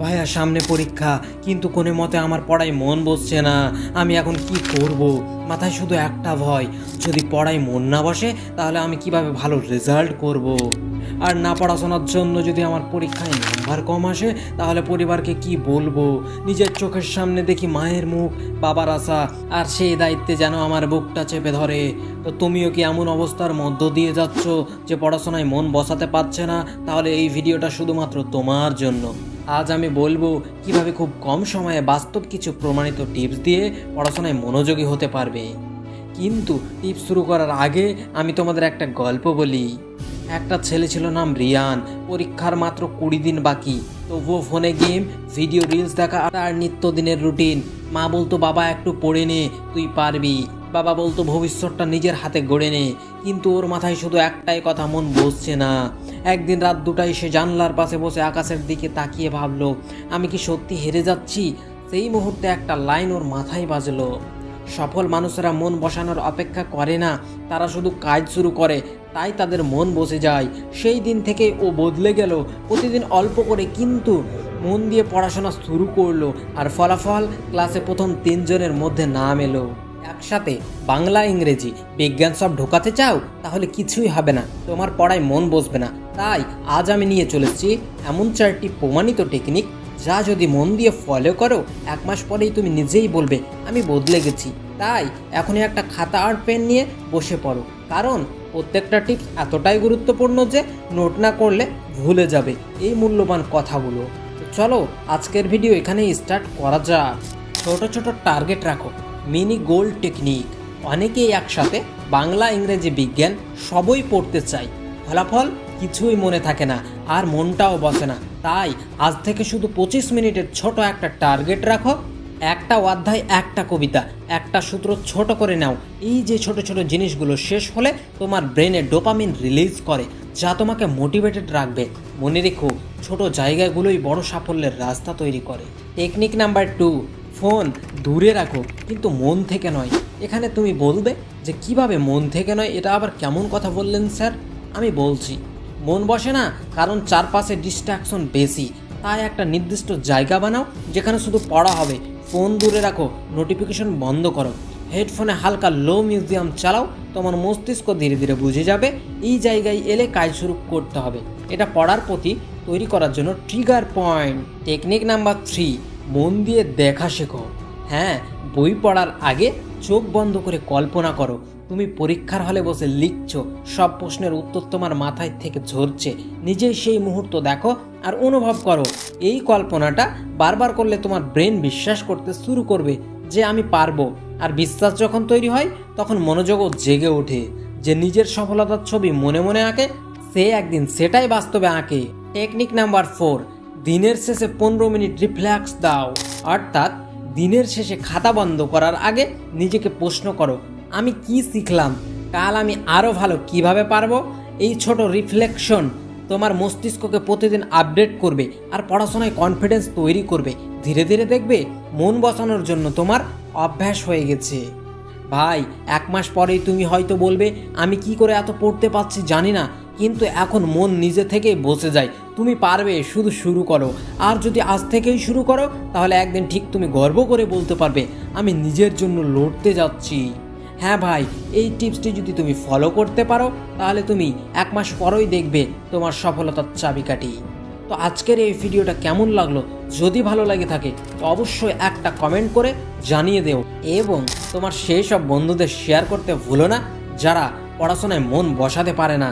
ভাইয়া সামনে পরীক্ষা, কিন্তু কোনো মতে আমার পড়ায় মন বসছে না। আমি এখন কি করব? মাথায় শুধু একটা ভয়, যদি পড়ায় মন না বসে তাহলে আমি কিভাবে ভালো রেজাল্ট করব। আর না পড়াশোনার জন্য যদি আমার পরীক্ষায় নাম্বার কম আসে তাহলে পরিবারকে কি বলবো? নিজের চোখের সামনে দেখি মায়ের মুখ, বাবার আশা, আর সেই দায়িত্বে যেন আমার বুকটা চেপে ধরে। তো তুমিও কি এমন অবস্থার মধ্য দিয়ে যাচ্ছ যে পড়াশোনায় মন বসাতে পারছে না? তাহলে এই ভিডিওটা শুধুমাত্র তোমার জন্য। আজ আমি বলবো কিভাবে খুব কম সময়ে বাস্তব কিছু প্রমাণিত টিপস দিয়ে পড়াশোনায় মনোযোগী হতে পারবে। কিন্তু টিপস শুরু করার আগে আমি তোমাদের একটা গল্প বলি। একটা ছেলে ছিল, নাম রিয়ান। পরীক্ষার মাত্র 20 দিন বাকি, তবুও ফোনে গেম, ভিডিও রিলস দেখা আর নিত্যদিনের রুটিন। মা বলতো, বাবা একটু পড়ে নে, তুই পারবি। বাবা বলতো, ভবিষ্যৎটা নিজের হাতে গড়ে নে। কিন্তু ওর মাথায় শুধু একটাই কথা, মন বসছে না। একদিন রাত 2টায় সে জানলার পাশে বসে আকাশের দিকে তাকিয়ে ভাবলো, আমি কি সত্যি হেরে যাচ্ছি? সেই মুহূর্তে একটা লাইন ওর মাথায় বাজলো, সফল মানুষেরা মন বসানোর অপেক্ষা করে না, তারা শুধু কাজ শুরু করে, তাই তাদের মন বসে যায়। সেই দিন থেকে ও বদলে গেল। প্রতিদিন অল্প করে কিন্তু মন দিয়ে পড়াশোনা শুরু করলো, আর ফলাফল ক্লাসে প্রথম 3 জনের মধ্যে নাম এলো। একসাথে বাংলা, ইংরেজি, বিজ্ঞান সব ঢোকাতে চাও? তাহলে কিছুই হবে না, তোমার পড়ায় মন বসবে না। তাই আজ আমি নিয়ে চলেছি এমন 4টি প্রমাণিত টেকনিক, যা যদি মন দিয়ে ফলো করো 1 মাস পরেই তুমি নিজেই বলবে আমি বদলে গেছি। তাই এখনই একটা খাতা আর পেন নিয়ে বসে পড়ো, কারণ প্রত্যেকটা টিপস এতটাই গুরুত্বপূর্ণ যে নোট না করলে ভুলে যাবে এই মূল্যবান কথাগুলো। তো চলো আজকের ভিডিও এখানেই স্টার্ট করা যাক। ছোট ছোট টার্গেট রাখো, মিনি গোল টেকনিক। অনেকেই একসাথে বাংলা, ইংরেজি, বিজ্ঞান সবই পড়তে চাই, ফলাফল কিছুই মনে থাকে না আর মনটাও বসে না। তাই আজ থেকে শুধু 25 মিনিটের ছোট একটা টার্গেট রাখো। একটা অধ্যায়, একটা কবিতা, একটা সূত্র ছোট করে নাও। এই যে ছোট ছোট জিনিসগুলো শেষ হলে তোমার ব্রেনে ডোপামিন রিলিজ করে, যা তোমাকে মোটিভেটেড রাখবে। মনে রেখো, ছোট জায়গাগুলোই বড় সাফল্যের রাস্তা তৈরি করে। টেকনিক নাম্বার 2, ফোন দূরে রাখো, কিন্তু মন থেকে নয়। এখানে তুমি বলবে যে কিভাবে মন থেকে নয়, এটা আবার কেমন কথা বললেন স্যার? আমি বলছি, মন বসে না কারণ চারপাশে ডিস্ট্রাকশন বেশি। তাই একটা নির্দিষ্ট জায়গা বানাও যেখানে শুধু পড়া হবে। ফোন দূরে রাখো, নোটিফিকেশন বন্ধ করো, হেডফোনে হালকা লো মিউজিয়াম চালাও। তোমার মস্তিষ্ক ধীরে ধীরে বুঝে যাবে এই জায়গায় এলে কাজ শুরু করতে হবে। এটা পড়ার প্রতি তৈরি করার জন্য ট্রিগার পয়েন্ট। টেকনিক নাম্বার 3, মন দিয়ে দেখা শেখো। হ্যাঁ, বই পড়ার আগে চোখ বন্ধ করে কল্পনা করো তুমি পরীক্ষার হলে বসে লিখছো, সব প্রশ্নের উত্তর তোমার মাথায় থেকে ঝরছে। নিজেই সেই মুহূর্ত দেখো আর অনুভব করো। এই কল্পনাটা বারবার করলে তোমার ব্রেন বিশ্বাস করতে শুরু করবে যে আমি পারবো। আর বিশ্বাস যখন তৈরি হয় তখন মনোযোগও জেগে ওঠে। যে নিজের সফলতার ছবি মনে মনে আঁকে, সে একদিন সেটাই বাস্তবে আঁকে। টেকনিক নাম্বার 4, দিনের শেষে 15 মিনিট রিফ্লেক্স দাও। অর্থাৎ দিনের শেষে খাতা বন্ধ করার আগে নিজেকে প্রশ্ন করো, আমি কি শিখলাম? কাল আমি আরও ভালো কিভাবে পারবো? এই ছোট রিফ্লেকশন তোমার মস্তিষ্ককে প্রতিদিন আপডেট করবে আর পড়াশোনায় কনফিডেন্স তৈরি করবে। ধীরে ধীরে দেখবে মন বসানোর জন্য তোমার অভ্যাস হয়ে গেছে। ভাই, 1 মাস পরেই তুমি হয়তো বলবে, আমি কি করে এত পড়তে পারছি জানি না, কিন্তু এখন মন নিজে থেকেই বসে যায়। তুমি পারবে, শুধু শুরু করো। আর যদি আজ থেকেই শুরু করো তাহলে একদিন ঠিক তুমি গর্ব করে বলতে পারবে, আমি নিজের জন্য লড়তে যাচ্ছি। হ্যাঁ ভাই, এই টিপসটি যদি তুমি ফলো করতে পারো তাহলে তুমি 1 মাস পরেই দেখবে তোমার সফলতার চাবিকাঠি। তো আজকের এই ভিডিওটা কেমন লাগলো? যদি ভালো লাগে থাকে তো অবশ্যই একটা কমেন্ট করে জানিয়ে দেও, এবং তোমার সেই সব বন্ধুদের শেয়ার করতে ভুলো না যারা পড়াশোনায় মন বসাতে পারে না।